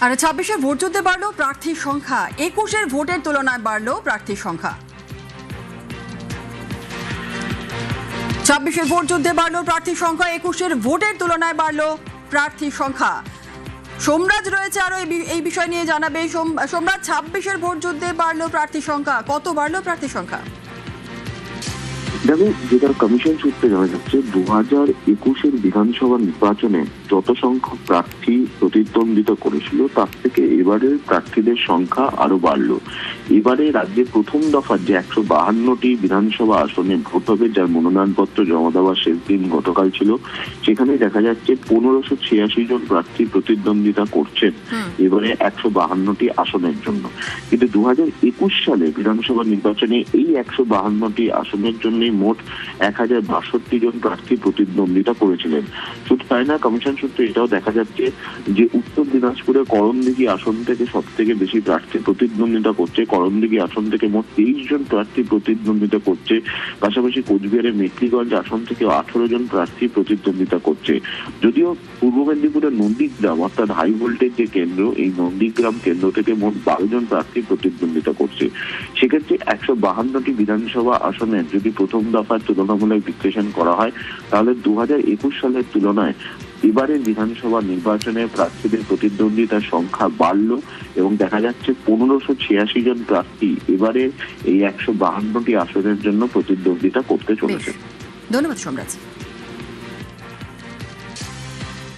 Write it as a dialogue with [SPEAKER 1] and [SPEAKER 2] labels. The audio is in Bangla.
[SPEAKER 1] আর 26-এ ভোট যুদ্ধে বাড়লো প্রার্থীর সংখ্যা, 21-এর ভোটের তুলনায় বাড়লো প্রার্থীর সংখ্যা। 26-এর ভোট যুদ্ধে বাড়লো প্রার্থীর সংখ্যা, 21-এর ভোটের তুলনায় বাড়লো প্রার্থীর সংখ্যা। সোমরাজ রয়েছে আরো এই বিষয় নিয়ে জানাবে। সোমরাজ, 26-এর ভোট যুদ্ধে বাড়লো প্রার্থীর সংখ্যা, কত বাড়লো প্রার্থীর সংখ্যা?
[SPEAKER 2] দেখো, যেটা কমিশন সূত্রে জানা যাচ্ছে 2021-এর বিধানসভা নির্বাচনে যত সংখ্যক প্রার্থী প্রতিদ্বন্দ্বিতা করেছিল তার থেকে এবারের প্রার্থীদের সংখ্যা আরো বাড়লো। এবারে রাজ্যে প্রথম দফার যে 152টি বিধানসভা আসনে ভোট হবে, যার মনোনয়নপত্র জমা দেওয়ার শেষ দিন গতকাল ছিল, সেখানে দেখা যাচ্ছে 1586 জন প্রার্থী প্রতিদ্বন্দ্বিতা করছেন এবারে 152টি আসনের জন্য। কিন্তু 2021 সালে বিধানসভা নির্বাচনে এই 152টি আসনের জন্য মোট 1062 জন প্রার্থী প্রতিদ্বন্দ্বিতা করেছিলেন। শুধু তাই না, কমিশন সূত্রে এটাও দেখা যাচ্ছে যে উত্তর দিনাজপুরের করণদিঘি আসন থেকে সব থেকে বেশি প্রার্থী প্রতিদ্বন্দ্বিতা করছে। করণদিঘি আসন থেকে মোট 23 জন প্রার্থী প্রতিদ্বন্দ্বিতা করছে। পাশাপাশি কোচবিহারের মেখলিগঞ্জ আসন থেকে 18 জন প্রার্থী প্রতিদ্বন্দ্বিতা করছে। যদিও পূর্ব মেদিনীপুরের নন্দীগ্রাম অর্থাৎ হাই ভোল্টেজ যে কেন্দ্র, এই নন্দীগ্রাম কেন্দ্র থেকে মোট 12 জন প্রার্থী প্রতিদ্বন্দ্বিতা করছে। সেক্ষেত্রে 152টি বিধানসভা আসনের যদি প্রথম দফার তুলনামূলক বিশ্লেষণ করা হয়, তাহলে 2021 সালের তুলনায় এবারের বিধানসভা নির্বাচনে প্রার্থীদের প্রতিদ্বন্দ্বিতার সংখ্যা বাড়লো এবং দেখা যাচ্ছে 1586 জন প্রার্থী এবারে এই 152টি আসনের জন্য প্রতিদ্বন্দ্বিতা করতে চলেছে।
[SPEAKER 1] ধন্যবাদ সোমরাজ।